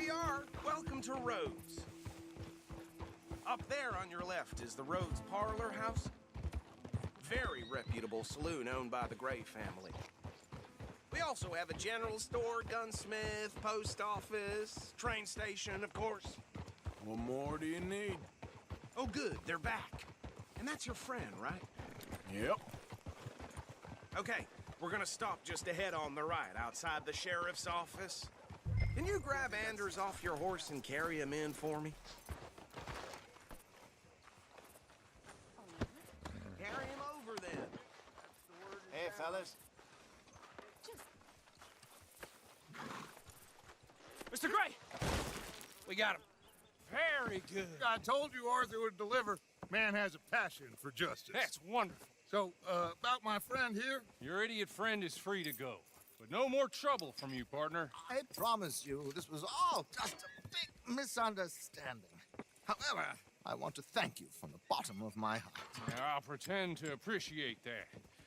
we are. Welcome to Rhodes. Up there on your left is the Rhodes Parlor House. Very reputable saloon owned by the Gray family. We also have a general store, gunsmith, post office, train station, of course. What more do you need? Oh, good, they're back. And that's your friend, right? Yep. Okay, we're gonna stop just ahead on the right, outside the sheriff's office. Can you grab Anders off your horse and carry him in for me? Carry him over, then. Hey, fellas. Mr. Gray! We got him. Very good. I told you Arthur would deliver. Man has a passion for justice. That's wonderful. So, about my friend here? Your idiot friend is free to go. But no more trouble from you, partner. I promise you, this was all just a big misunderstanding. However, I want to thank you from the bottom of my heart. Now, I'll pretend to appreciate that.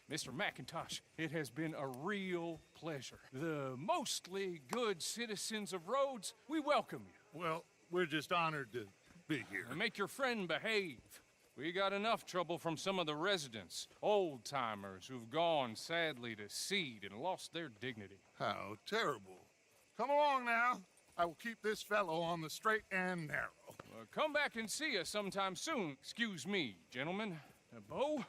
Mr. McIntosh, it has been a real pleasure. The mostly good citizens of Rhodes, we welcome you. Well, we're just honored to be here. And make your friend behave. We got enough trouble from some of the residents, old-timers who've gone, sadly, to seed and lost their dignity. How terrible. Come along now. I will keep this fellow on the straight and narrow. Come back and see us sometime soon. Excuse me, gentlemen. Bo,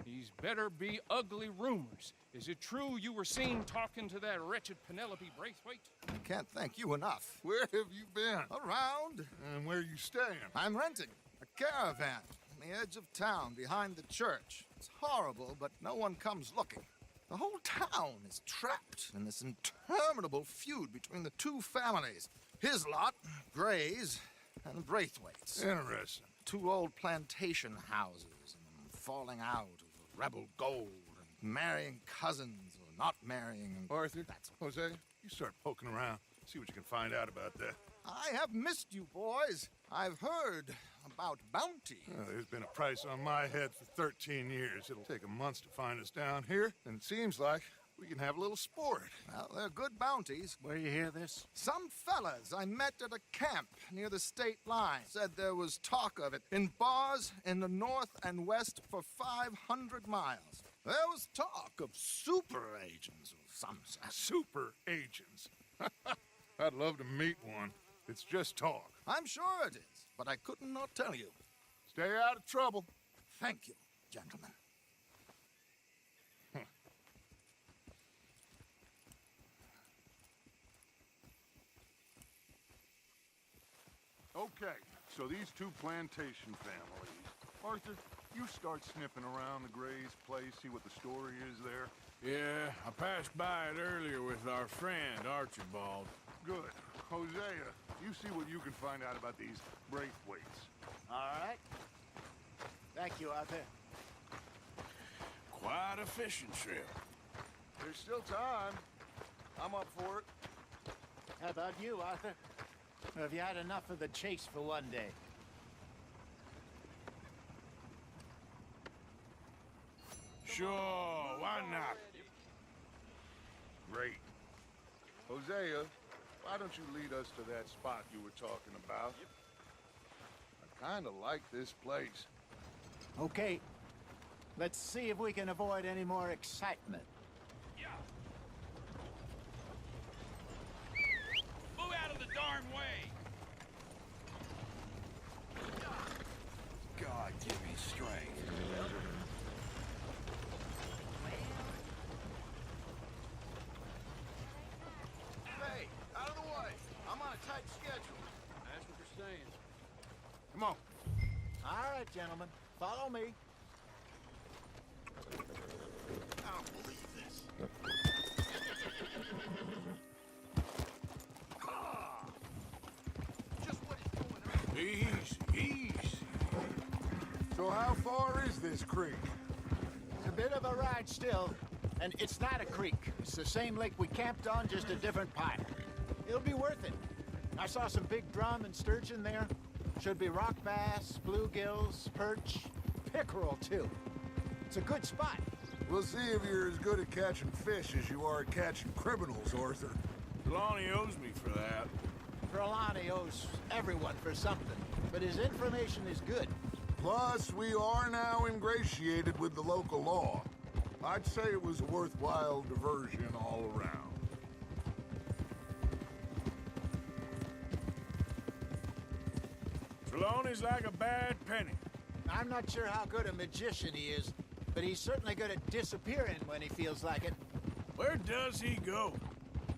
these better be ugly rumors. Is it true you were seen talking to that wretched Penelope Braithwaite? I can't thank you enough. Where have you been? Around. And where you staying? I'm renting a caravan on the edge of town behind the church. It's horrible, but no one comes looking. The whole town is trapped in this interminable feud between the two families. His lot, Gray's, and Braithwaite's. Interesting. Two old plantation houses and falling out over rebel gold and marrying cousins or not marrying. And Arthur, that's Jose, you start poking around. See what you can find out about that. I have missed you, boys. I've heard about bounty. There's been a price on my head for 13 years. It'll take a month to find us down here, and it seems like we can have a little sport. Well, they're good bounties. Where you hear this? Some fellas I met at a camp near the state line said there was talk of it in bars in the north and west for 500 miles. There was talk of super agents of some sort. Super agents. I'd love to meet one. It's just talk. I'm sure it is, but I couldn't not tell you. Stay out of trouble. Thank you, gentlemen. Okay, so these two plantation families. Arthur, you start sniffing around the Gray's place, see what the story is there. Yeah, I passed by it earlier with our friend, Archibald. Good. Hosea, you see what you can find out about these Braithwaites. All right. Thank you, Arthur. Quite a fishing trip. There's still time. I'm up for it. How about you, Arthur? Or have you had enough of the chase for one day? Sure, why not? Great. Hosea, why don't you lead us to that spot you were talking about? I kind of like this place. Okay. Let's see if we can avoid any more excitement. Yeah. Move out of the darn way! God, give me strength. Hey, out of the way. I'm on a tight schedule. That's what you're saying. Come on. All right, gentlemen. Follow me. I don't believe this. Just what is going on? Easy. So how far is this creek? It's a bit of a ride still, and it's not a creek. It's the same lake we camped on, just a different part. It'll be worth it. I saw some big drum and sturgeon there. Should be rock bass, bluegills, perch, pickerel too. It's a good spot. We'll see if you're as good at catching fish as you are at catching criminals, Arthur. Lonnie owes me for that. Trelawney owes everyone for something, but his information is good. Plus, we are now ingratiated with the local law. I'd say it was a worthwhile diversion all around. Trelawney's like a bad penny. I'm not sure how good a magician he is, but he's certainly good at disappearing when he feels like it. Where does he go?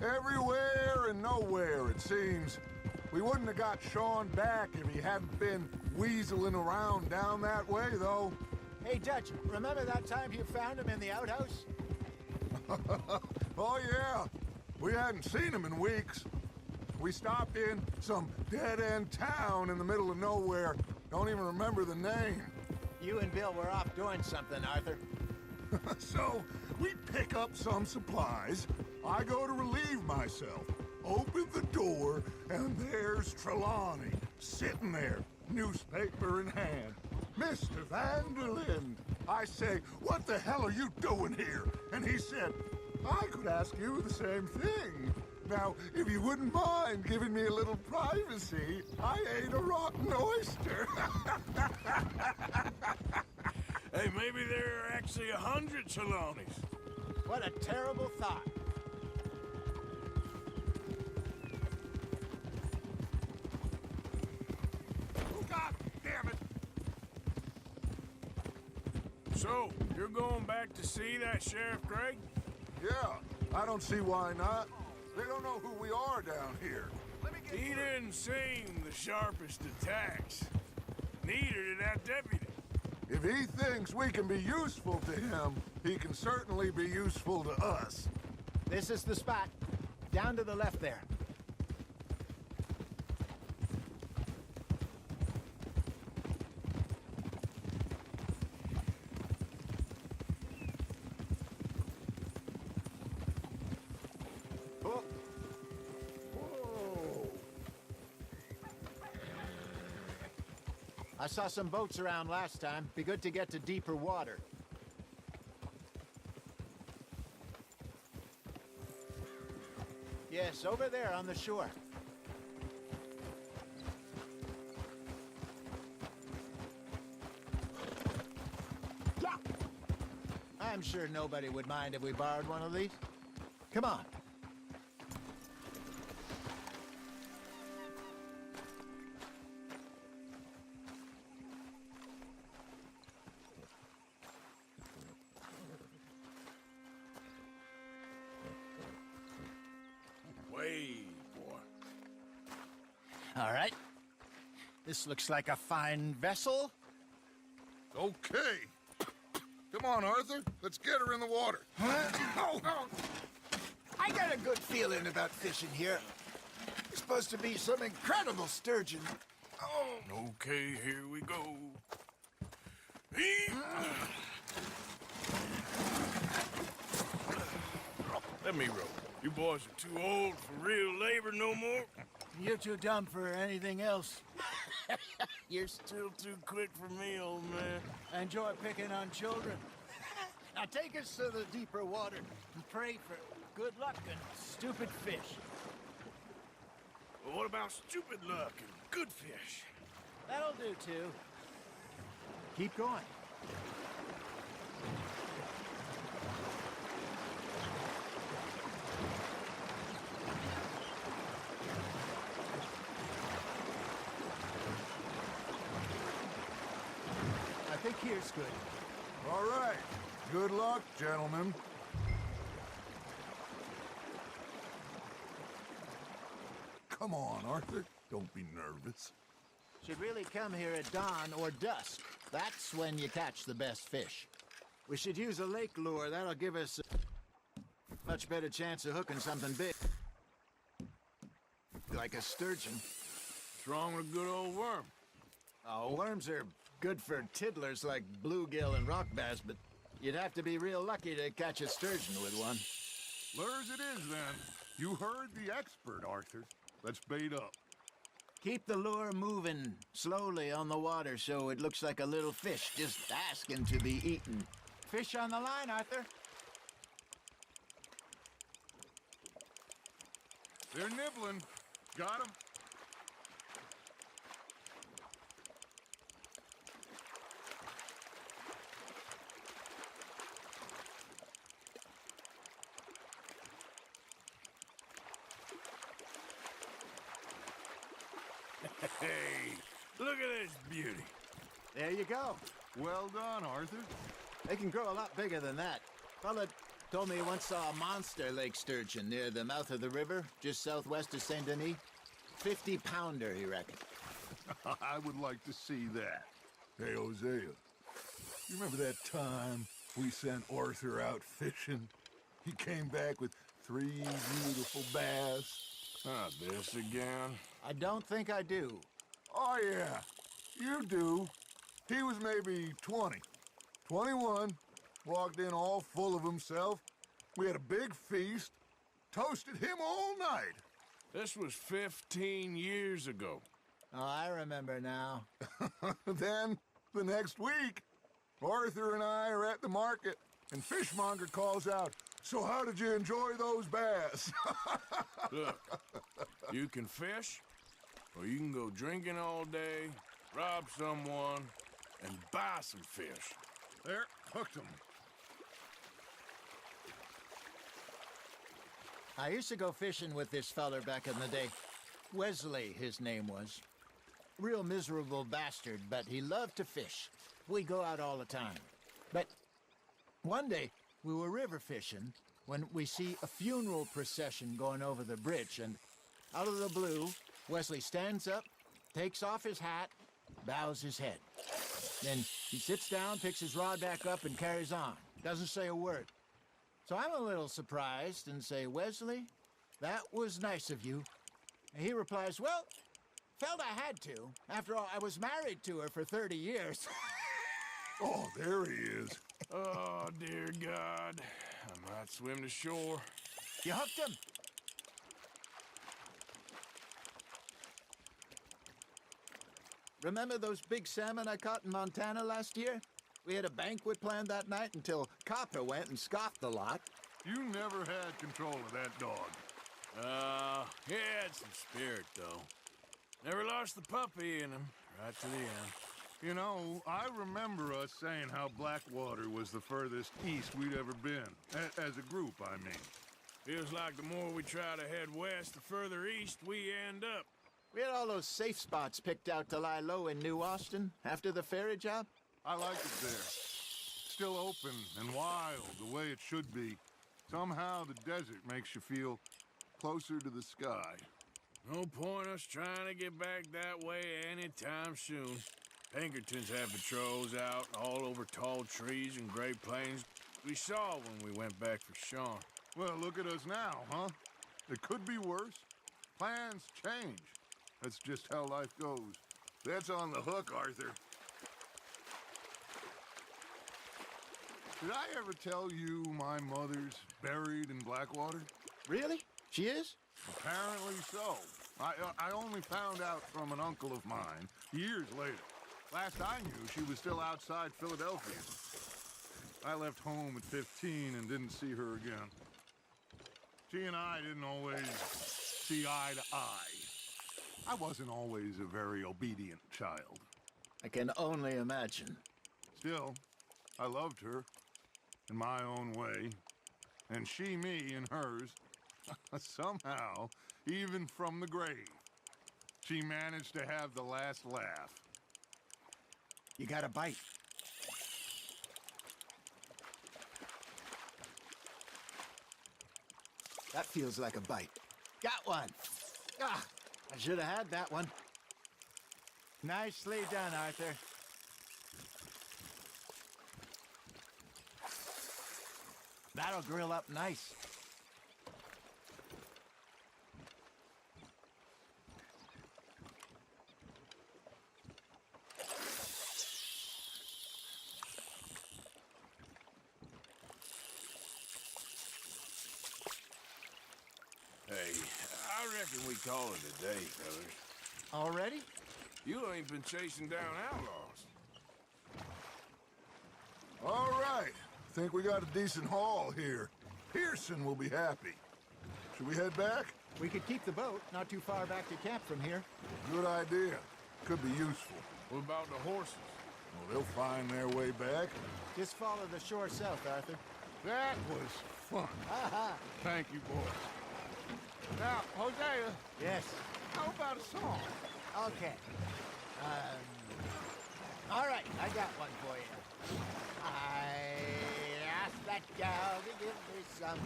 Everywhere and nowhere, it seems. We wouldn't have got Sean back if he hadn't been weaseling around down that way, though. Hey, Dutch, remember that time you found him in the outhouse? Oh, yeah. We hadn't seen him in weeks. We stopped in some dead-end town in the middle of nowhere. Don't even remember the name. You and Bill were off doing something, Arthur. So, we pick up some supplies. I go to relieve myself. Open the door, and there's Trelawney, sitting there, newspaper in hand. Mr. Vanderlyn. I say, what the hell are you doing here? And he said, I could ask you the same thing. Now, if you wouldn't mind giving me a little privacy, I ate a rotten oyster. Hey, maybe there are actually 100 Trelawneys. What a terrible thought. Oh, God damn it. So, you're going back to see that Sheriff Gregg? Yeah, I don't see why not. They don't know who we are down here. He didn't seem the sharpest of tacks. Neither did that deputy. If he thinks we can be useful to him, he can certainly be useful to us. This is the spot. Down to the left there. Oh. Whoa. I saw some boats around last time. Be good to get to deeper water. Yes, over there on the shore. Yeah. I'm sure nobody would mind if we borrowed one of these. Come on. Way, boy. All right. This looks like a fine vessel. Okay. Come on, Arthur. Let's get her in the water. Oh, I got a good feeling about fishing here. It's supposed to be some incredible sturgeon. Oh, Okay, here we go. Let me row. You boys are too old for real labor no more. you're too dumb for anything else. You're still too quick for me, old man. I enjoy picking on children. Now take us to the deeper water and pray for good luck and stupid fish. Well, what about stupid luck and good fish? That'll do, too. Keep going. I think here's good. All right. Good luck, gentlemen. Come on, Arthur. Don't be nervous. Should really come here at dawn or dusk. That's when you catch the best fish. We should use a lake lure. That'll give us a much better chance of hooking something big. Like a sturgeon. What's wrong with a good old worm? Oh, worms are good for tiddlers like bluegill and rock bass, but you'd have to be real lucky to catch a sturgeon with one. Lures it is, then. You heard the expert, Arthur. Let's bait up. Keep the lure moving slowly on the water so it looks like a little fish just asking to be eaten. Fish on the line, Arthur. They're nibbling. Got 'em. Hey, look at this beauty. There you go. Well done, Arthur. They can grow a lot bigger than that. Fella told me he once saw a monster lake sturgeon near the mouth of the river, just southwest of Saint Denis. 50-pounder, he reckoned. I would like to see that. Hey, Hosea, you remember that time we sent Arthur out fishing? He came back with 3 beautiful bass. Not this again. I don't think I do. Oh, yeah, you do. He was maybe 20, 21, walked in all full of himself. We had a big feast, toasted him all night. This was 15 years ago. Oh, I remember now. Then, the next week, Arthur and I are at the market, and Fishmonger calls out, "So how did you enjoy those bass?" Look, you can fish, or you can go drinking all day, rob someone, and buy some fish. There, hooked him. I used to go fishing with this feller back in the day. Wesley, his name was. Real miserable bastard, but he loved to fish. We go out all the time. But one day, we were river fishing when we see a funeral procession going over the bridge, and out of the blue, Wesley stands up, takes off his hat, bows his head. Then he sits down, picks his rod back up, and carries on. Doesn't say a word. So I'm a little surprised and say, "Wesley, that was nice of you." And he replies, "Well, felt I had to. After all, I was married to her for 30 years. Oh, there he is. Oh, dear God. I might swim to shore. You hooked him? Remember those big salmon I caught in Montana last year? We had a banquet planned that night until Copper went and scoffed the lot. You never had control of that dog. He had some spirit, though. Never lost the puppy in him, right to the end. You know, I remember us saying how Blackwater was the furthest east we'd ever been. As a group, I mean. Feels like the more we try to head west, the further east we end up. We had all those safe spots picked out to lie low in New Austin after the ferry job. I like it there. Still open and wild, the way it should be. Somehow the desert makes you feel closer to the sky. No point us trying to get back that way anytime soon. Pinkertons have patrols out all over tall trees and Great Plains. We saw when we went back for Sean. Well, look at us now, huh? It could be worse. Plans change. That's just how life goes. That's on the hook, Arthur. Did I ever tell you my mother's buried in Blackwater? Really? She is? Apparently so. I only found out from an uncle of mine years later. Last I knew, she was still outside Philadelphia. I left home at 15 and didn't see her again. She and I didn't always see eye to eye. I wasn't always a very obedient child. I can only imagine. Still, I loved her in my own way, and she me in hers. Somehow, even from the grave, she managed to have the last laugh. You got a bite. That feels like a bite. Got one. Ah, I should have had that one. Nicely done, Arthur. That'll grill up nice. Hey, I reckon we call it a day, fellas. Already? You ain't been chasing down outlaws. All right. Think we got a decent haul here. Pearson will be happy. Should we head back? We could keep the boat not too far back to camp from here. Good idea. Could be useful. What about the horses? Well, they'll find their way back. Just follow the shore south, Arthur. That was fun. Thank you, boys. Now, Hosea, Yes. how about a song? Okay. All right, I got one for you. I asked that gal to give me some.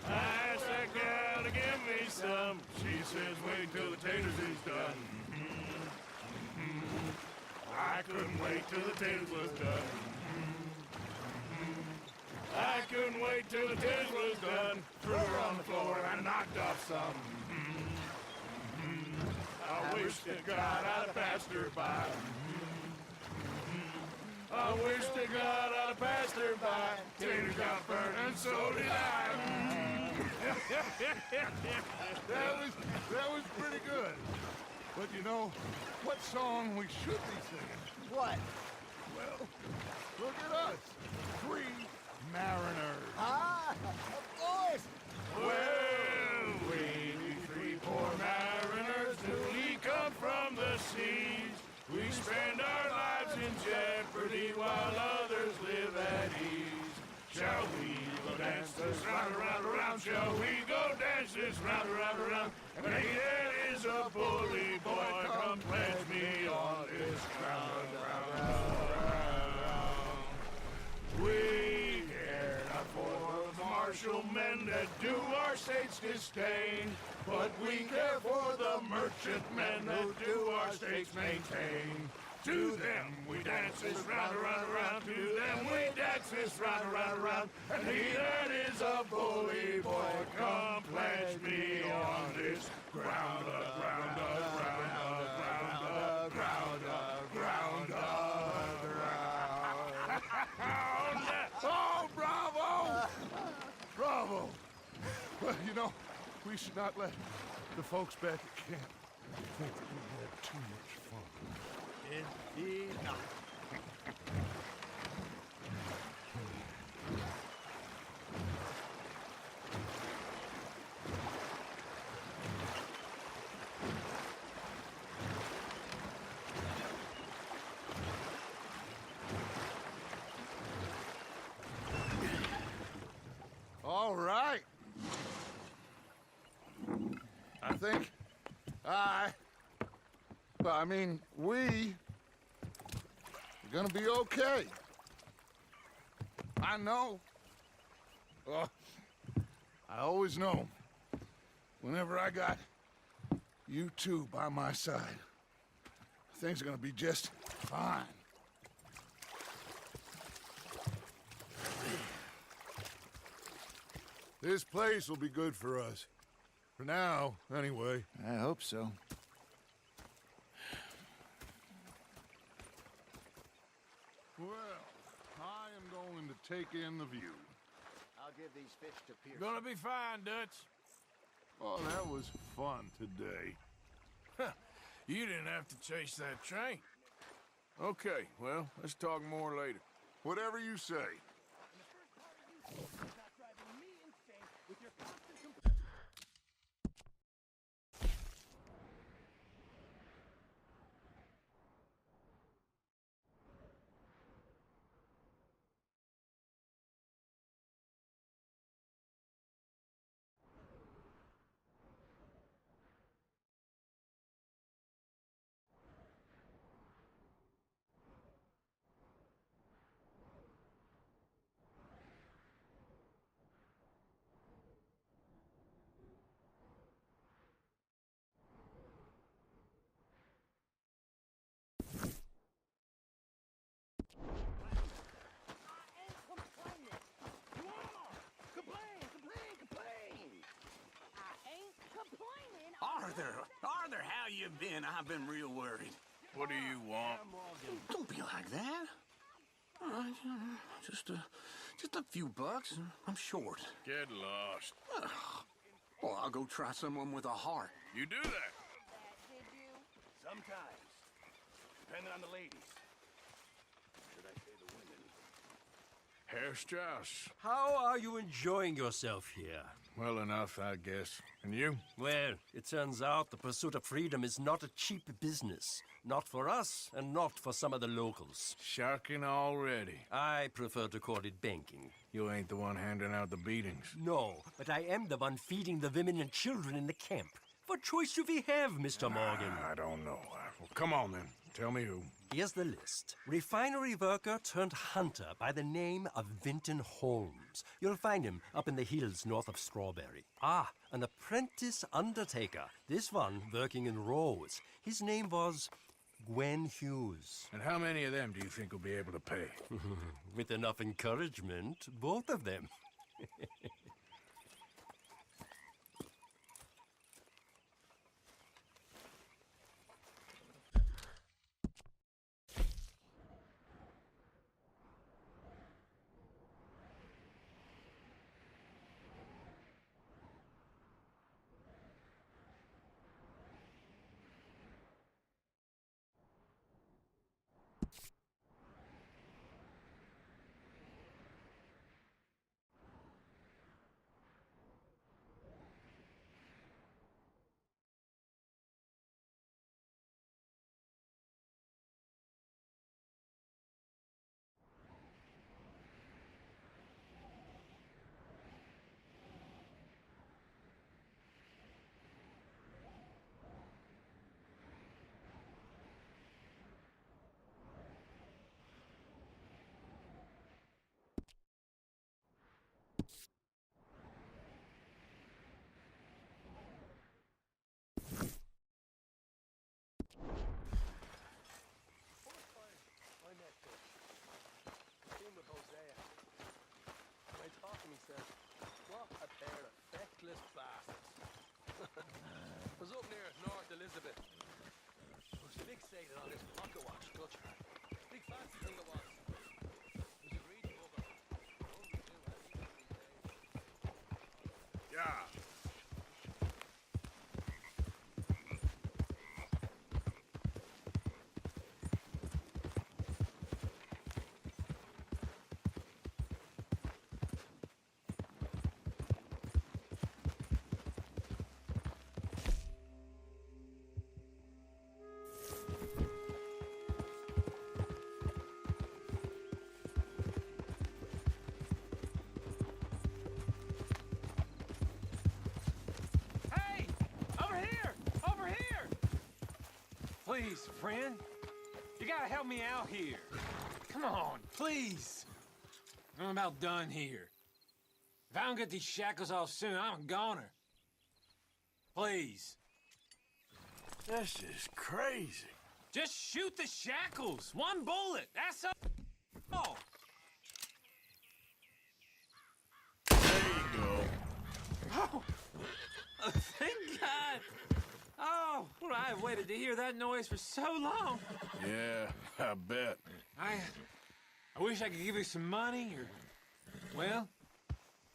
I asked that gal to give me some. She says wait till the taters is done. I couldn't wait till the taters was done. I couldn't wait till the taters was done. Threw her on the floor and I knocked off some. I wish to God I'd have passed her by. I wish to God I'd have passed her by. Taters got burned and so did I. That was pretty good. But you know, what song we should be singing? What? Well, look at us. 3 mariners. Ah, of course. Well, we 3 poor mariners newly come from the seas. We spend our lives in jeopardy while others live at ease. Shall we go dance this round, around, around? Shall we go dance this round, around, around? And there is a bully boy, come pledge me on this ground, round, round, round. We care not for the martial men that do our state's disdain, but we care for the merchant men that do our state's maintain. To them we dance this round, around, around. To them we dance this round, around, around. And he that is a bully boy, come pledge me on this ground, ground, ground, ground, ground, ground, ground. Oh, bravo! Bravo! Well, you know, we should not let the folks back at camp think that we had too much fun. Indeed not. All right. I think we are gonna be okay. I know. Oh, I always know. Whenever I got you two by my side, things are gonna be just fine. This place will be good for us. For now, anyway. I hope so. Well, I am going to take in the view. I'll give these fish to Pierce. Gonna be fine, Dutch. Oh, that was fun today. You didn't have to chase that train. Okay, well, let's talk more later. Whatever you say. Arthur, how you been? I've been real worried. What do you want? Don't be like that. Just a few bucks. I'm short. Get lost. Well, I'll go try someone with a heart. You do that. Sometimes, depending on the ladies. Should I say the women? Herr Strauss. How are you enjoying yourself here? Well enough, I guess. And you? Well, it turns out the pursuit of freedom is not a cheap business. Not for us, and not for some of the locals. Sharking already. I prefer to call it banking. You ain't the one handing out the beatings. No, but I am the one feeding the women and children in the camp. What choice do we have, Mr. Morgan? I don't know. Well, come on then. Tell me who. Here's the list. Refinery worker turned hunter by the name of Vinton Holmes. You'll find him up in the hills north of Strawberry. Ah, an apprentice undertaker. This one working in Rose. His name was Gwen Hughes. And how many of them do you think will be able to pay? With enough encouragement, both of them. Was up near North Elizabeth. Was fixated on this pocket watch culture. Big fancy thing it was. Was a greedy bugger. Hungry too, as he was these days. Yeah. Please, friend. You gotta help me out here. Come on, please. I'm about done here. If I don't get these shackles off soon, I'm a goner. Please. This is crazy. Just shoot the shackles. One bullet. That's all. There you go. Oh, thank God. Oh, well, I've waited to hear that noise for so long. Yeah, I bet. I wish I could give you some money, or... Well,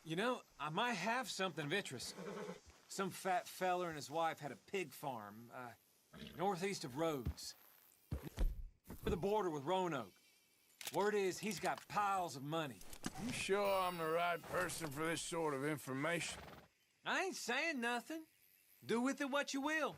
you know, I might have something of interest. Some fat feller and his wife had a pig farm, northeast of Rhodes. Near the border with Roanoke. Word is, he's got piles of money. You sure I'm the right person for this sort of information? I ain't saying nothing. Do with it what you will.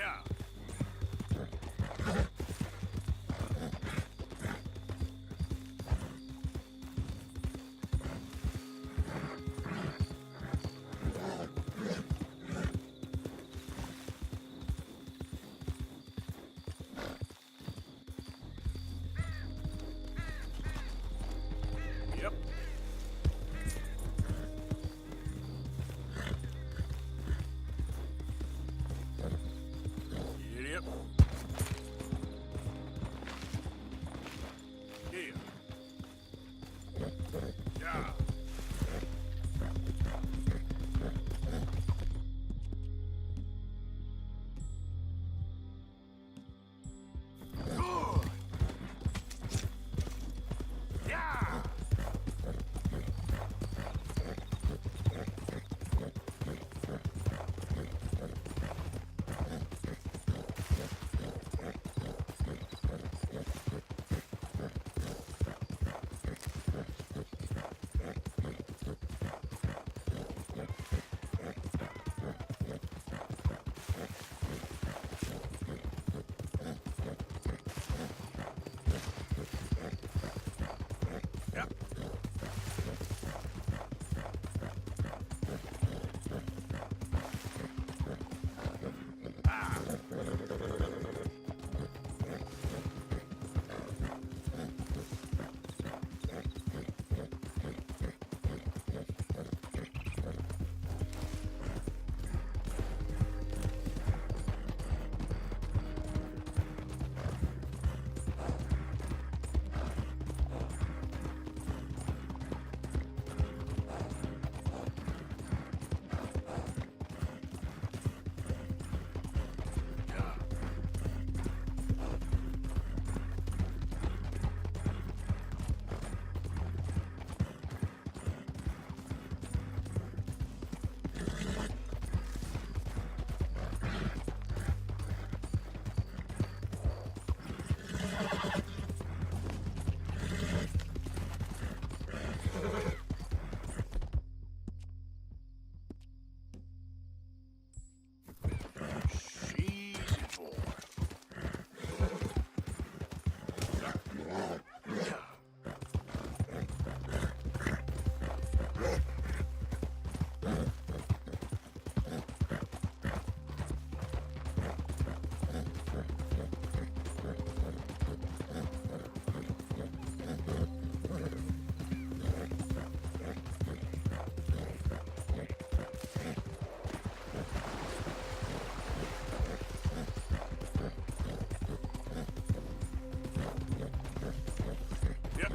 Yeah. Yep. Idiot. Here. Yeah. Good. Yeah. Yep. Easy boy. Yep.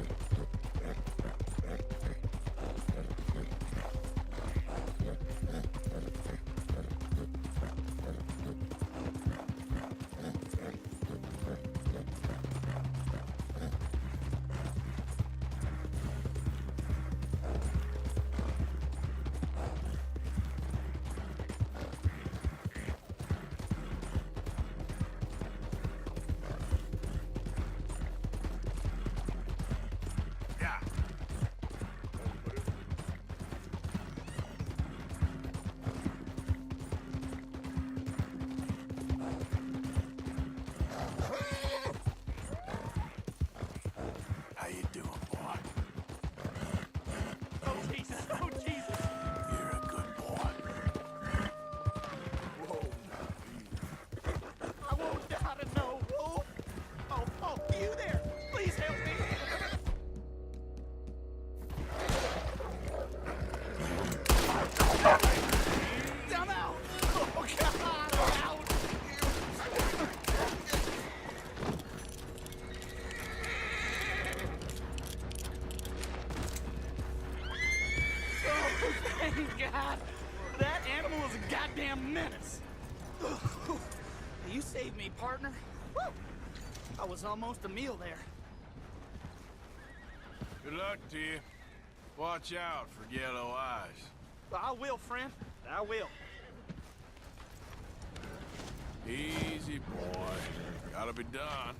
Yeah. How you doing, boy? Oh, Jesus! Oh, Jesus! You're a good boy. I won't die to know, Wolf! Oh, you there! Please help me! I'm out! Oh, God! I'm out! Oh, thank God! That animal was a goddamn menace! You saved me, partner. Woo! I was almost a meal there. Good luck to you. Watch out for yellow eyes. I will, friend. I will. Easy, boy. Gotta be done.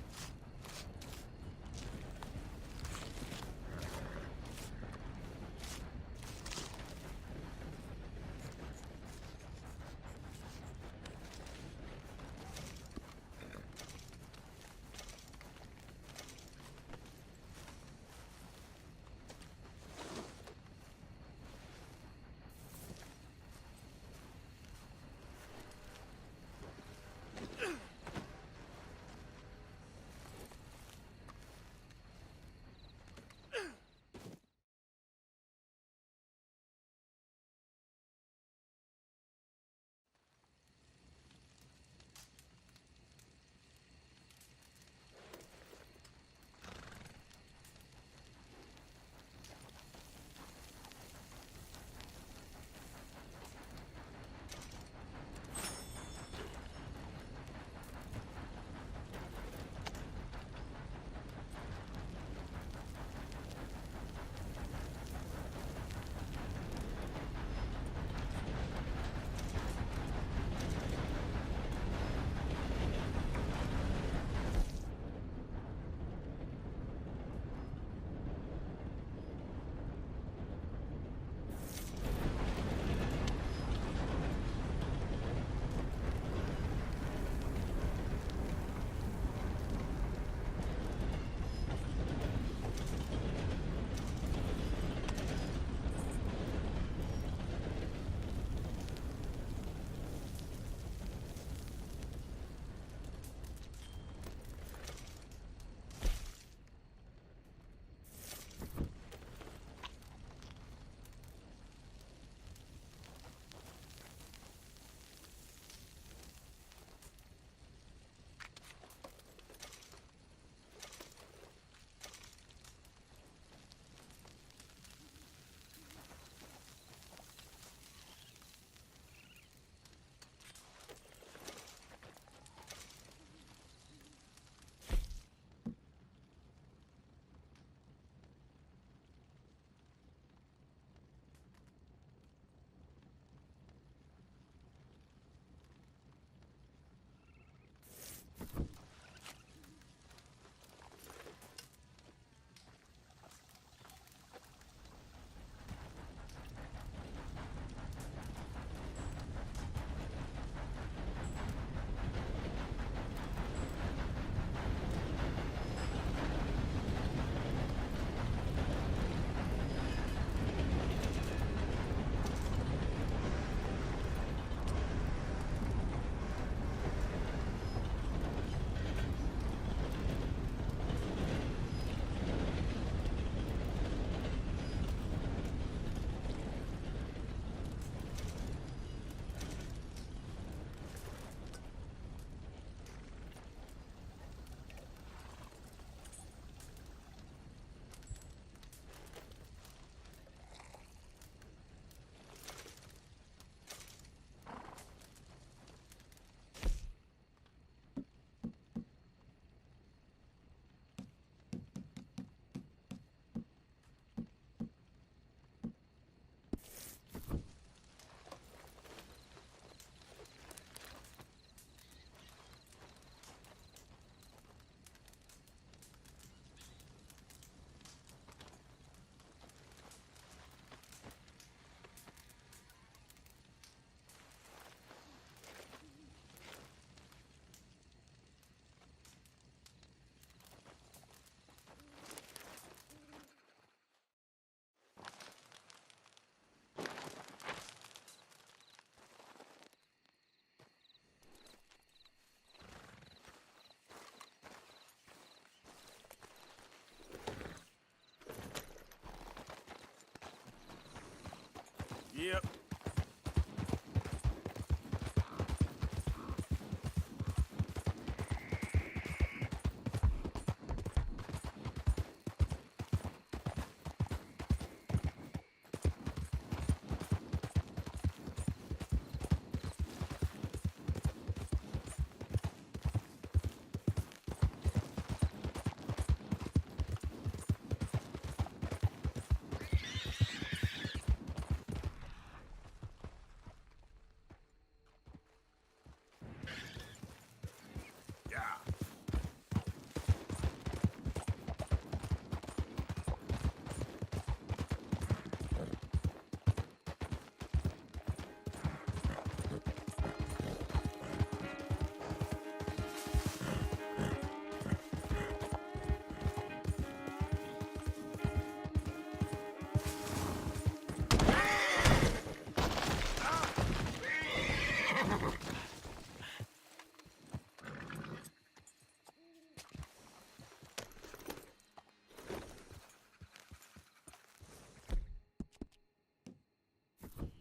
Yep.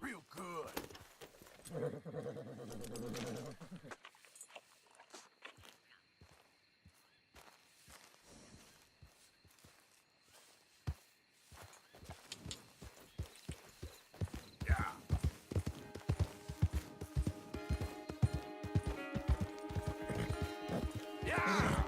Real good. Yeah. Yeah.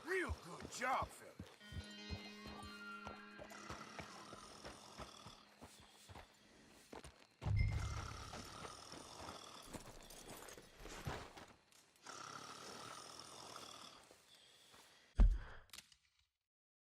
Real good job, Phil.